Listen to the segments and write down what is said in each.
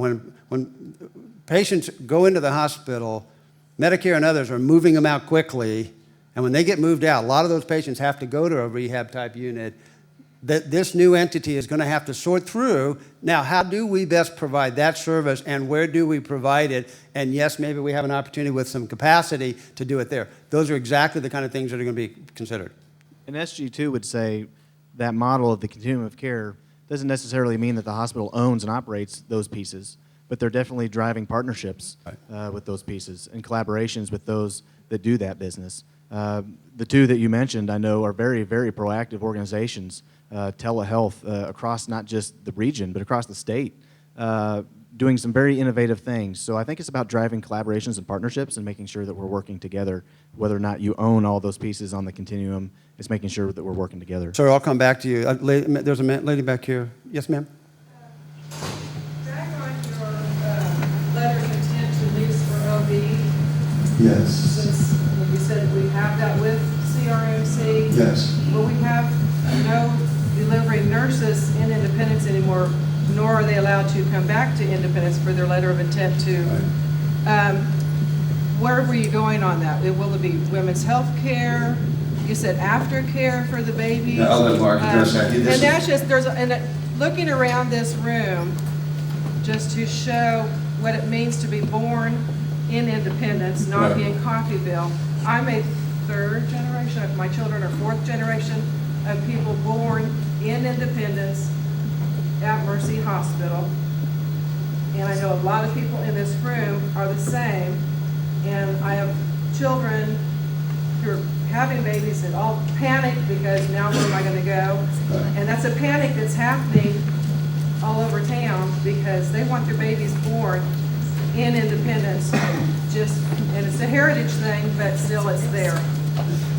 When patients go into the hospital, Medicare and others are moving them out quickly, and when they get moved out, a lot of those patients have to go to a rehab-type unit. This new entity is going to have to sort through, now, how do we best provide that service, and where do we provide it? And yes, maybe we have an opportunity with some capacity to do it there. Those are exactly the kind of things that are going to be considered. And SG2 would say that model of the continuum of care doesn't necessarily mean that the hospital owns and operates those pieces, but they're definitely driving partnerships with those pieces and collaborations with those that do that business. The two that you mentioned, I know, are very, very proactive organizations, telehealth across not just the region, but across the state, doing some very innovative things. So I think it's about driving collaborations and partnerships and making sure that we're working together. Whether or not you own all those pieces on the continuum, it's making sure that we're working together. Sir, I'll come back to you. There's a lady back here. Yes, ma'am? Back on your letter of intent to lease for OB. Yes. Since you said we have that with CRMC. Yes. Well, we have no delivering nurses in Independence anymore, nor are they allowed to come back to Independence for their letter of intent to. Right. Where were you going on that? Will it be women's health care? You said aftercare for the babies. Yeah, I'll let Mark address that. And that's just, looking around this room, just to show what it means to be born in Independence, not Right. in Coffeyville. I'm a third generation, my children are fourth generation of people born in Independence at Mercy Hospital. And I know a lot of people in this room are the same. And I have children who are having babies that all panic because now where am I going to go? And that's a panic that's happening all over town because they want their babies born in Independence. And it's a heritage thing, but still it's there.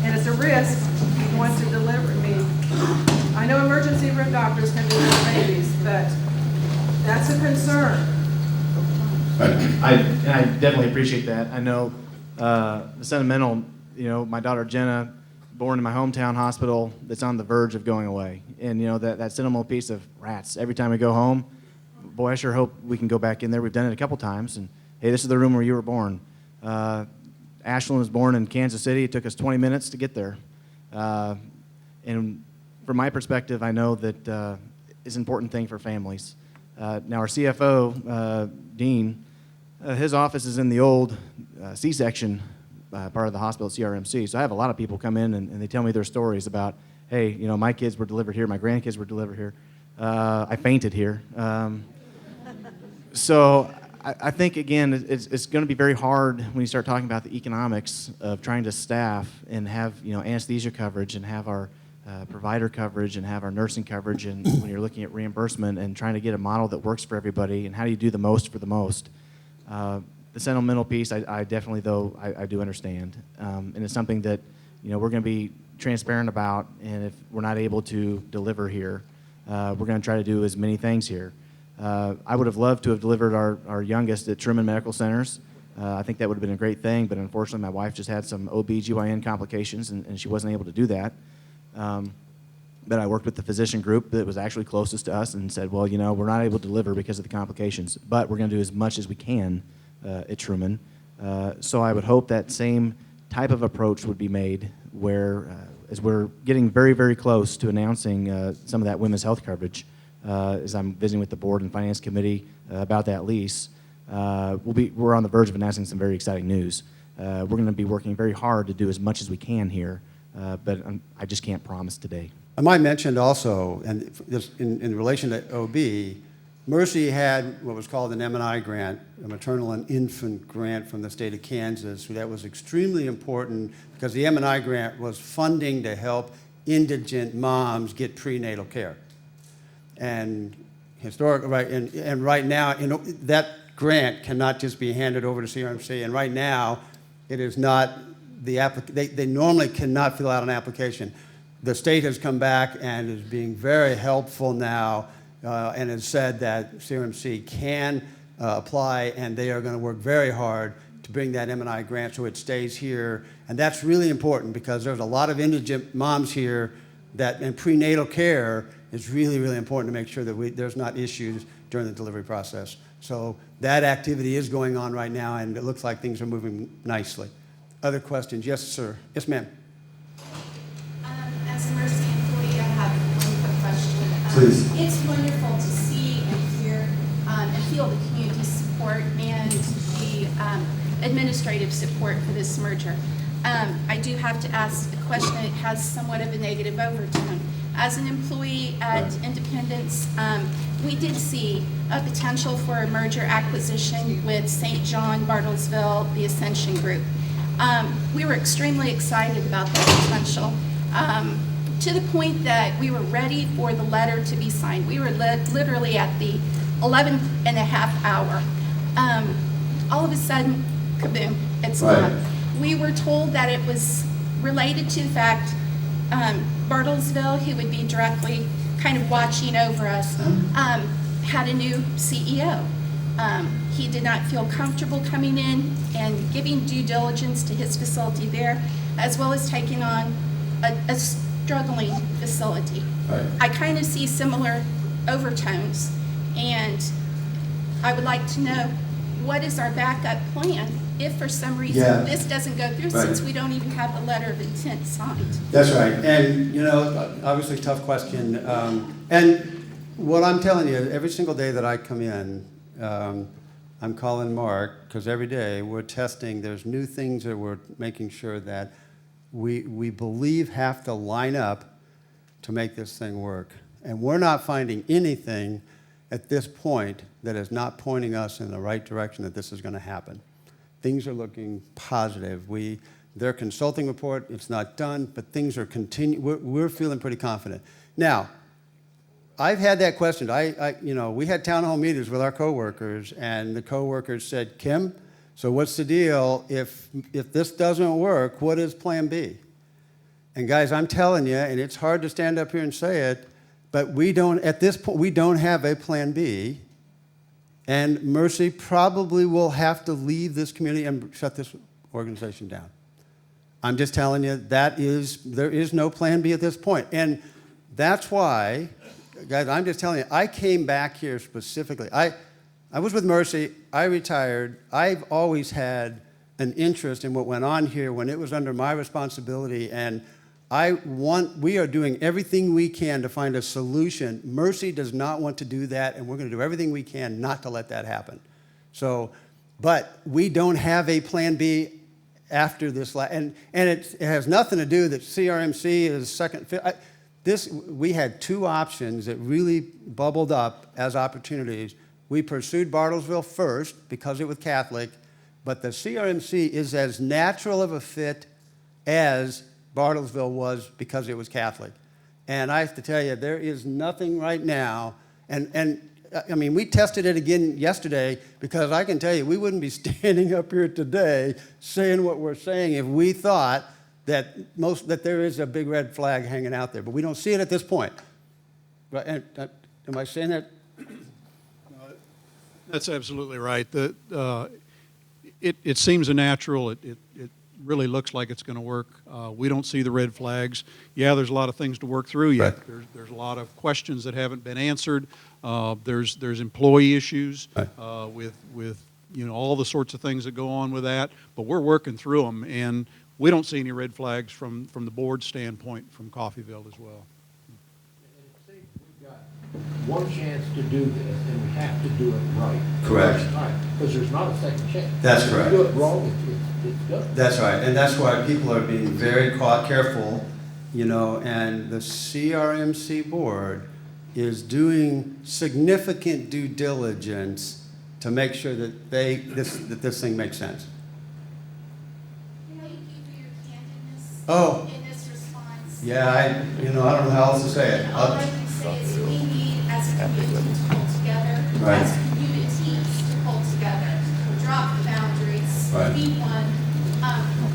And it's a risk you want to deliver me. I know emergency room doctors can deliver babies, but that's a concern. I definitely appreciate that. I know the sentimental, my daughter Jenna, born in my hometown hospital, that's on the verge of going away. And, that sentimental piece of rats. Every time we go home, boy, I sure hope we can go back in there. We've done it a couple times. And, hey, this is the room where you were born. Ashlyn was born in Kansas City. It took us 20 minutes to get there. And from my perspective, I know that it's an important thing for families. Now, our CFO, Dean, his office is in the old C-section part of the hospital at CRMC. So I have a lot of people come in and they tell me their stories about, hey, my kids were delivered here, my grandkids were delivered here. I fainted here. So I think, again, it's going to be very hard when you start talking about the economics of trying to staff and have anesthesia coverage and have our provider coverage and have our nursing coverage, and when you're looking at reimbursement and trying to get a model that works for everybody and how do you do the most for the most. The sentimental piece, I definitely, though, I do understand. And it's something that we're going to be transparent about, and if we're not able to deliver here, we're going to try to do as many things here. I would have loved to have delivered our youngest at Truman Medical Centers. I think that would have been a great thing, but unfortunately my wife just had some OB/GYN complications, and she wasn't able to do that. But I worked with the physician group that was actually closest to us and said, well, we're not able to deliver because of the complications, but we're going to do as much as we can at Truman. So I would hope that same type of approach would be made where, as we're getting very, very close to announcing some of that women's health coverage, as I'm visiting with the board and finance committee about that lease, we're on the verge of announcing some very exciting news. We're going to be working very hard to do as much as we can here, but I just can't promise today. I might mention also, and in relation to OB, Mercy had what was called an M&I grant, a maternal and infant grant from the state of Kansas. That was extremely important because the M&I grant was funding to help indigent moms get prenatal care. And right now, that grant cannot just be handed over to CRMC. And right now, it is not they normally cannot fill out an application. The state has come back and is being very helpful now, and has said that CRMC can apply, and they are going to work very hard to bring that M&I grant so it stays here. And that's really important because there's a lot of indigent moms here and prenatal care is really, really important to make sure that there's not issues during the delivery process. So that activity is going on right now, and it looks like things are moving nicely. Other questions? Yes, sir. Yes, ma'am. As a Mercy employee, I have one quick question. Please. It's wonderful to see and hear and feel the community support and the administrative support for this merger. I do have to ask a question that has somewhat of a negative overtone. As an employee at Independence, we did see a potential for a merger acquisition with St. John, Bartlesville, the Ascension Group. We were extremely excited about that potential, to the point that we were ready for the letter to be signed. We were literally at the 11th and a half hour. All of a sudden, kaboom, it's gone. We were told that it was related to the fact Bartlesville, who would be directly kind of watching over us, had a new CEO. He did not feel comfortable coming in and giving due diligence to his facility there, as well as taking on a struggling facility. Right. I kind of see similar overtones, and I would like to know, what is our backup plan if for some reason this doesn't go through, since we don't even have the letter of intent signed? That's right. And, obviously tough question. And what I'm telling you, every single day that I come in, I'm calling Mark, because every day we're testing. There's new things that we're making sure that we believe have to line up to make this thing work. And we're not finding anything at this point that is not pointing us in the right direction that this is going to happen. Things are looking positive. Their consulting report, it's not done, but things are we're feeling pretty confident. Now, I've had that question. We had town hall meetings with our coworkers, and the coworkers said, Kim, so what's the deal? If this doesn't work, what is plan B? And guys, I'm telling you, and it's hard to stand up here and say it, but at this point, we don't have a plan B, and Mercy probably will have to leave this community and shut this organization down. I'm just telling you, there is no plan B at this point. And that's why, guys, I'm just telling you, I came back here specifically. I was with Mercy, I retired. I've always had an interest in what went on here when it was under my responsibility, and we are doing everything we can to find a solution. Mercy does not want to do that, and we're going to do everything we can not to let that happen. But we don't have a plan B after this, and it has nothing to do that CRMC is second. We had two options that really bubbled up as opportunities. We pursued Bartlesville first because it was Catholic, but the CRMC is as natural of a fit as Bartlesville was because it was Catholic. And I have to tell you, there is nothing right now, and I mean, we tested it again yesterday, because I can tell you, we wouldn't be standing up here today saying what we're saying if we thought that there is a big red flag hanging out there, but we don't see it at this point. Right? And, am I saying that? That's absolutely right. It seems a natural. It really looks like it's going to work. We don't see the red flags. Yeah, there's a lot of things to work through yet. Right. There's a lot of questions that haven't been answered. There's employee issues with all the sorts of things that go on with that. But we're working through them, and we don't see any red flags from the board standpoint from Coffeyville as well. We've got one chance to do this, and we have to do it right. Correct. Because there's not a second chance. That's correct. If you do it wrong, it's done. That's right, and that's why people are being very careful, and the CRMC board is doing significant due diligence to make sure that this thing makes sense. Thank you for your candidness in this response. Yeah, I don't know how else to say it. And all I can say is we need, as a community, to pull together, Right. as communities to pull together, drop the boundaries, Right. be one,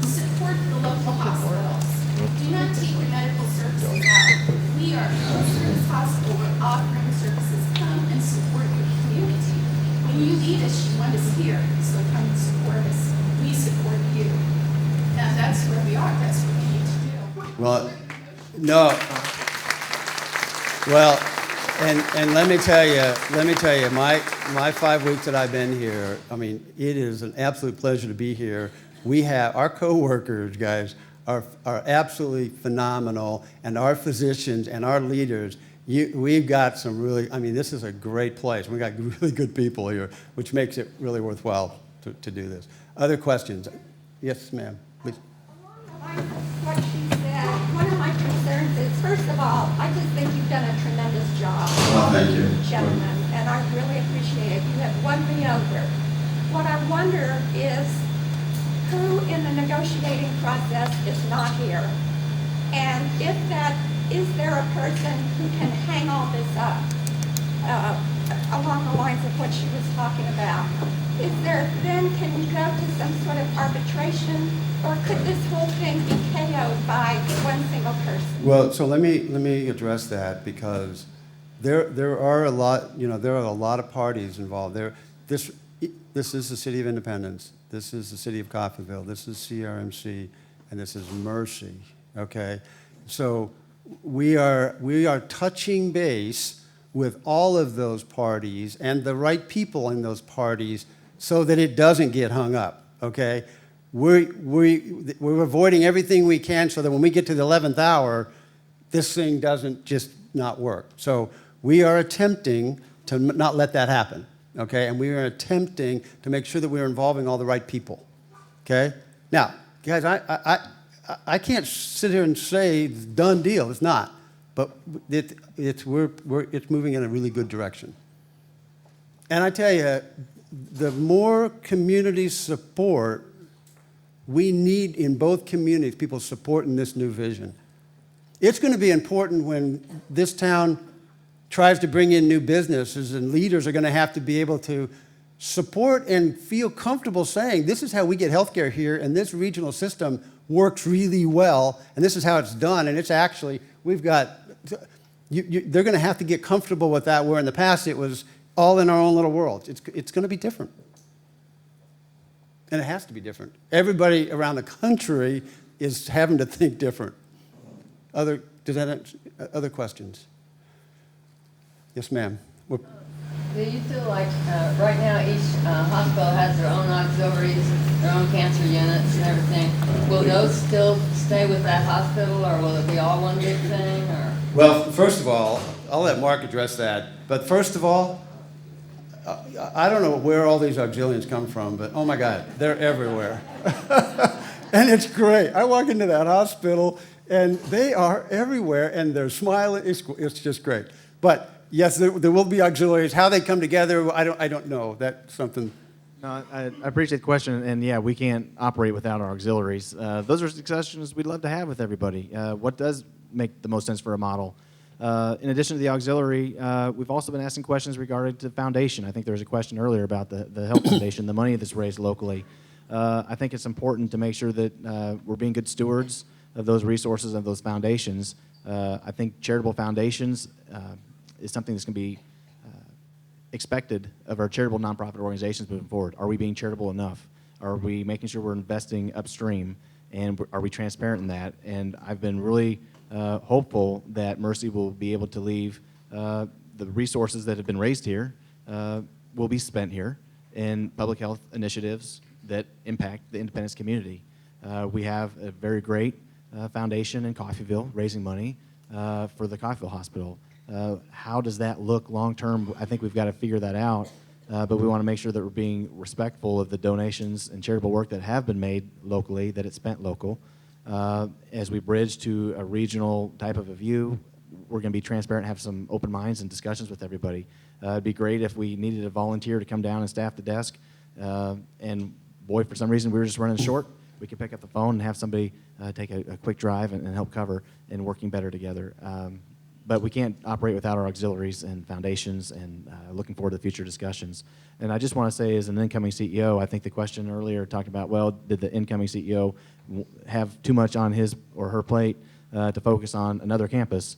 support the local hospitals. Do not take the medical services out. We are a service hospital. We're offering services. Come and support your community. When you need us, you want us here, so come and support us. We support you. Now, that's where we are. That's what we need to do. Well, no. Well, And let me tell you, my 5 weeks that I've been here, I mean, it is an absolute pleasure to be here. We have, our coworkers, guys, are absolutely phenomenal, and our physicians and our leaders, we've got some really, I mean, this is a great place. We've got really good people here, which makes it really worthwhile to do this. Other questions? Yes, ma'am, please. Along the lines of what she said, one of my concerns is, first of all, I just think you've done a tremendous job. Well, thank you. Gentlemen, and I really appreciate it. You have won me over. What I wonder is who in the negotiating process is not here? And if that, is there a person who can hang all this up along the lines of what she was talking about? Is there, then can you go to some sort of arbitration, or could this whole thing be KO'd by one single person? Well, so let me address that, because there are a lot, there are a lot of parties involved. This is the City of Independence. This is the City of Coffeyville. This is CRMC, and this is Mercy. Okay, so we are touching base with all of those parties and the right people in those parties, so that it doesn't get hung up. Okay, we're avoiding everything we can, so that when we get to the 11th hour, this thing doesn't just not work. So we are attempting to not let that happen. Okay, and we are attempting to make sure that we're involving all the right people. Okay, now, guys, I can't sit here and say it's a done deal. It's not, but it's moving in a really good direction. And I tell you, the more community support we need in both communities, people supporting this new vision. It's going to be important when this town tries to bring in new businesses, and leaders are going to have to be able to support and feel comfortable saying, this is how we get healthcare here, and this regional system works really well, and this is how it's done, and it's actually, we've got, they're going to have to get comfortable with that, where in the past it was all in our own little world. It's going to be different. And it has to be different. Everybody around the country is having to think different. Other questions? Yes, ma'am. Do you feel like right now each hospital has their own auxiliaries, their own cancer units and everything? Will those still stay with that hospital, or will it be all one big thing? Or? Well, first of all, I'll let Mark address that. But first of all, I don't know where all these auxiliaries come from, but oh my God, they're everywhere. And it's great. I walk into that hospital and they are everywhere, and they're smiling. It's just great. But yes, there will be auxiliaries. How they come together, I don't know. That's something. No, I appreciate the question, and yeah, we can't operate without our auxiliaries. Those are discussions we'd love to have with everybody. What does make the most sense for a model? In addition to the auxiliary, we've also been asking questions regarding the foundation. I think there was a question earlier about the health foundation, the money that's raised locally. I think it's important to make sure that we're being good stewards of those resources, of those foundations. I think charitable foundations is something that's going to be expected of our charitable nonprofit organizations moving forward. Are we being charitable enough? Are we making sure we're investing upstream? And are we transparent in that? And I've been really hopeful that Mercy will be able to leave the resources that have been raised here will be spent here in public health initiatives that impact the Independence community. We have a very great foundation in Coffeyville raising money for the Coffeyville Hospital. How does that look long term? I think we've got to figure that out, but we want to make sure that we're being respectful of the donations and charitable work that have been made locally, that it's spent local. As we bridge to a regional type of a view, we're going to be transparent and have some open minds and discussions with everybody. It'd be great if we needed a volunteer to come down and staff the desk, and boy, for some reason we were just running short. We could pick up the phone and have somebody take a quick drive and help cover, and working better together. But we can't operate without our auxiliaries and foundations, and looking forward to the future discussions. And I just want to say, as an incoming CEO, I think the question earlier talked about, well, did the incoming CEO have too much on his or her plate to focus on another campus?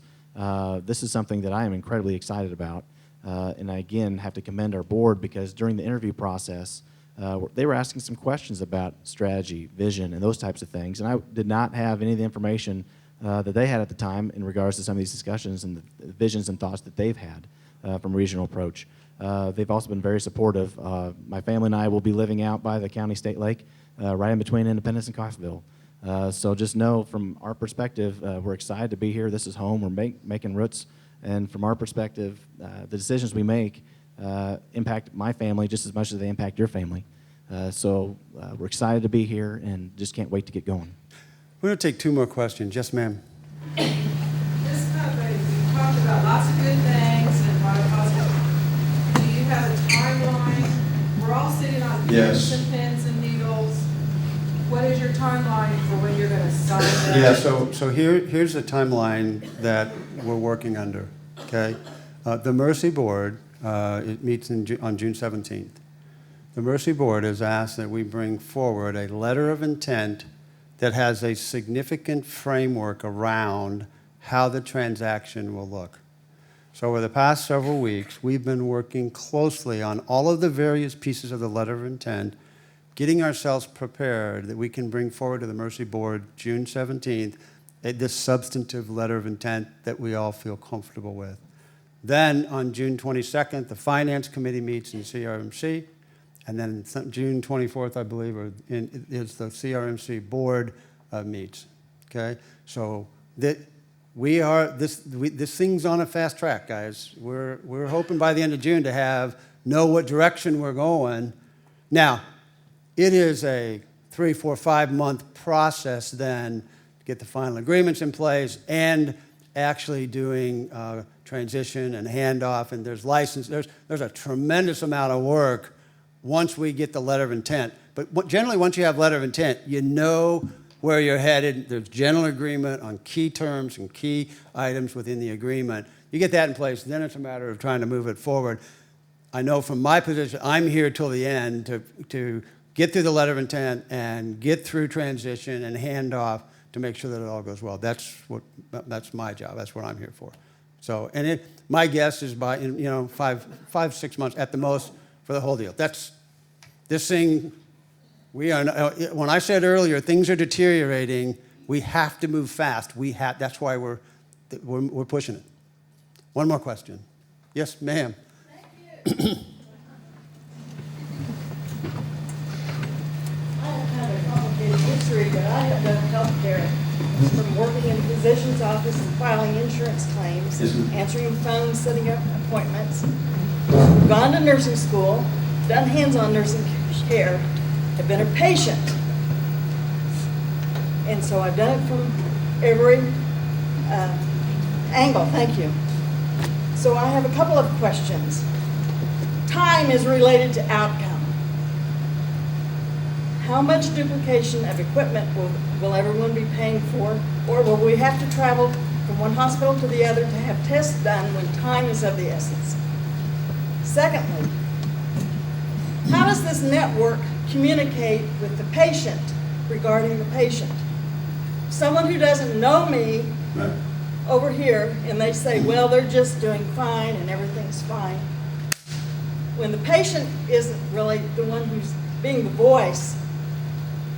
This is something that I am incredibly excited about. And I, again, have to commend our board, because during the interview process, they were asking some questions about strategy, vision, and those types of things. And I did not have any of the information that they had at the time in regards to some of these discussions and the visions and thoughts that they've had from a regional approach. They've also been very supportive. My family and I will be living out by the county state lake, right in between Independence and Coffeyville. So just know from our perspective, we're excited to be here. This is home. We're making roots. And from our perspective, the decisions we make impact my family just as much as they impact your family. So we're excited to be here and just can't wait to get going. We're going to take 2 more questions. Yes, ma'am. Just kind of, we talked about lots of good things and a lot of positive. Do you have a timeline? We're all sitting on Yes. pens and needles. What is your timeline for when you're going to sign that? Yeah, so here's the timeline that we're working under, okay? The Mercy Board, it meets on June 17th. The Mercy Board has asked that we bring forward a letter of intent that has a significant framework around how the transaction will look. So over the past several weeks, we've been working closely on all of the various pieces of the letter of intent, getting ourselves prepared that we can bring forward to the Mercy Board June 17th this substantive letter of intent that we all feel comfortable with. Then on June 22nd, the Finance Committee meets in CRMC, and then June 24th, I believe, is the CRMC Board meets. Okay, so this thing's on a fast track, guys. We're hoping by the end of June to know what direction we're going. Now, it is a 3, 4, 5 month process then to get the final agreements in place and actually doing transition and handoff, and there's license. There's a tremendous amount of work once we get the letter of intent. But generally, once you have letter of intent, you know where you're headed. There's general agreement on key terms and key items within the agreement. You get that in place, then it's a matter of trying to move it forward. I know from my position, I'm here till the end to get through the letter of intent and get through transition and handoff to make sure that it all goes well. That's my job. That's what I'm here for. So, and my guess is by 5, 6 months at the most for the whole deal. That's this thing. When I said earlier things are deteriorating, we have to move fast. That's why we're pushing it. One more question. Yes, ma'am. Thank you. I have a complicated history, but I have done healthcare from working in the physician's office and filing insurance claims, answering phones, setting up appointments, gone to nursing school, done hands-on nursing care, have been a patient. And so I've done it from every angle. Thank you. So I have a couple of questions. Time is related to outcome. How much duplication of equipment will everyone be paying for? Or will we have to travel from one hospital to the other to have tests done when time is of the essence? Secondly, how does this network communicate with the patient regarding the patient? Someone who doesn't know me over here, and they say, well, they're just doing fine and everything's fine. When the patient isn't really the one who's being the voice,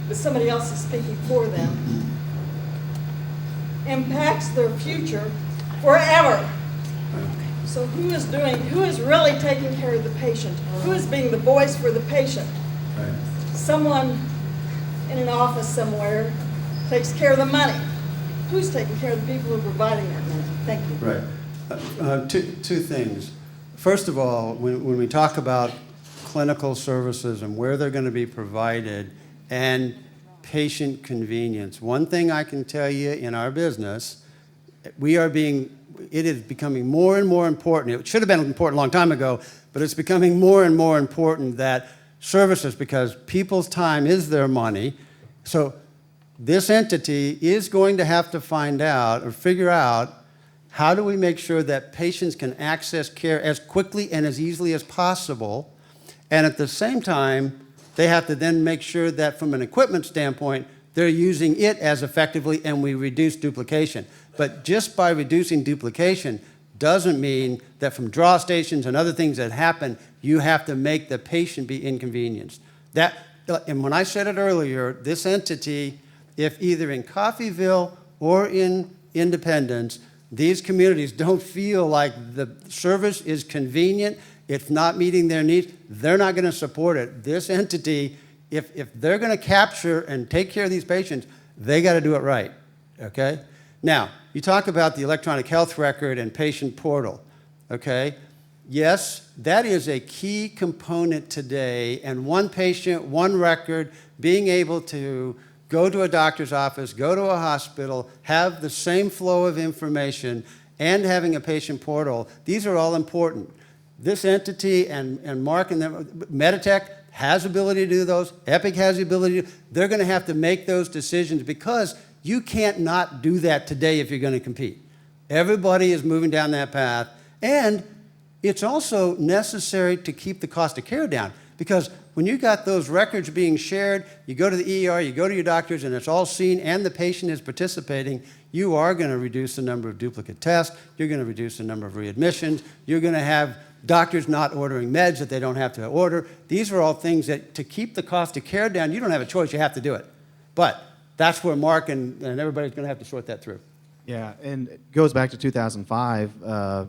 but somebody else is speaking for them, impacts their future forever. So who is really taking care of the patient? Who is being the voice for the patient? Someone in an office somewhere takes care of the money. Who's taking care of the people who are providing that money? Thank you. Right. Two things. First of all, when we talk about clinical services and where they're going to be provided and patient convenience, one thing I can tell you in our business, it is becoming more and more important. It should have been important a long time ago, but it's becoming more and more important that services, because people's time is their money. So this entity is going to have to find out or figure out how do we make sure that patients can access care as quickly and as easily as possible, and at the same time, they have to then make sure that from an equipment standpoint, they're using it as effectively and we reduce duplication. But just by reducing duplication doesn't mean that from draw stations and other things that happen, you have to make the patient be inconvenienced. And when I said it earlier, this entity, if either in Coffeyville or in Independence, these communities don't feel like the service is convenient, it's not meeting their needs, they're not going to support it. This entity, if they're going to capture and take care of these patients, they got to do it right, okay? Now, you talk about the electronic health record and patient portal, okay? Yes, that is a key component today, and one patient, one record, being able to go to a doctor's office, go to a hospital, have the same flow of information, and having a patient portal, these are all important. This entity and Mark and them, Meditech has ability to do those, Epic has the ability to, they're going to have to make those decisions because you can't not do that today if you're going to compete. Everybody is moving down that path, and it's also necessary to keep the cost of care down because when you got those records being shared, you go to the ER, you go to your doctors, and it's all seen, and the patient is participating, you are going to reduce the number of duplicate tests, you're going to reduce the number of readmissions, you're going to have doctors not ordering meds that they don't have to order. These are all things that, to keep the cost of care down, you don't have a choice, you have to do it. But that's where Mark and everybody's going to have to sort that through. Yeah, and it goes back to 2005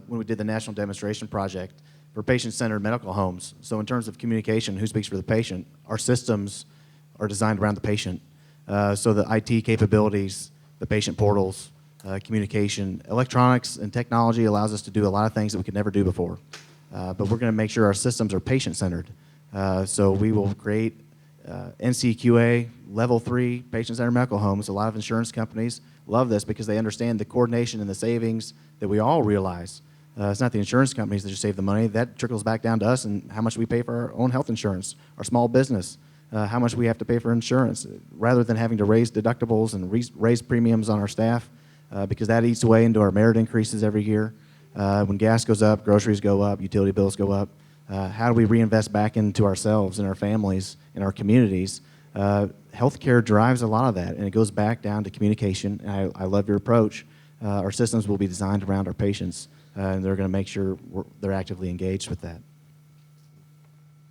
when we did the National Demonstration Project for patient-centered medical homes. So in terms of communication, who speaks for the patient, our systems are designed around the patient. So the IT capabilities, the patient portals, communication, electronics and technology allows us to do a lot of things that we could never do before. But we're going to make sure our systems are patient-centered. So we will create NCQA Level 3 patient-centered medical homes. A lot of insurance companies love this because they understand the coordination and the savings that we all realize. It's not the insurance companies that just save the money. That trickles back down to us and how much we pay for our own health insurance, our small business, how much we have to pay for insurance, rather than having to raise deductibles and raise premiums on our staff, because that eats away into our merit increases every year. When gas goes up, groceries go up, utility bills go up. How do we reinvest back into ourselves and our families and our communities? Healthcare drives a lot of that, and it goes back down to communication. I love your approach. Our systems will be designed around our patients, and they're going to make sure they're actively engaged with that.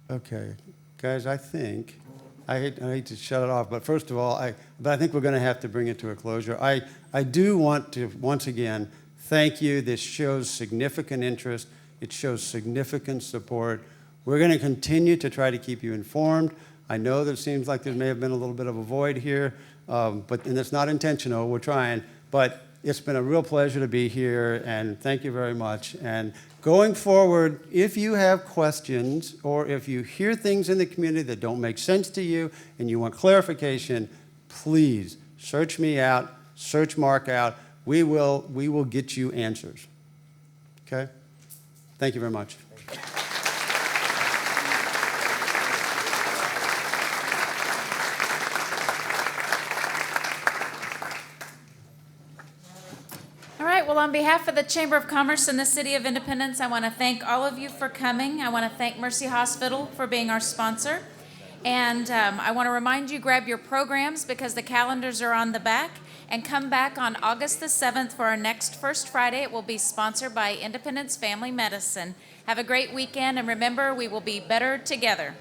Okay, guys, I think, I hate to shut it off, but first of all, I think we're going to have to bring it to a closure. I do want to, once again, thank you. This shows significant interest. It shows significant support. We're going to continue to try to keep you informed. I know that it seems like there may have been a little bit of a void here, and it's not intentional. We're trying, but it's been a real pleasure to be here, and thank you very much. And going forward, if you have questions or if you hear things in the community that don't make sense to you and you want clarification, please search me out, search Mark out. We will get you answers. Okay? Thank you very much. All right, well, on behalf of the Chamber of Commerce in the City of Independence, I want to thank all of you for coming. I want to thank Mercy Hospital for being our sponsor. And I want to remind you, grab your programs because the calendars are on the back. And come back on August the 7th for our next First Friday. It will be sponsored by Independence Family Medicine. Have a great weekend, and remember, we will be better together.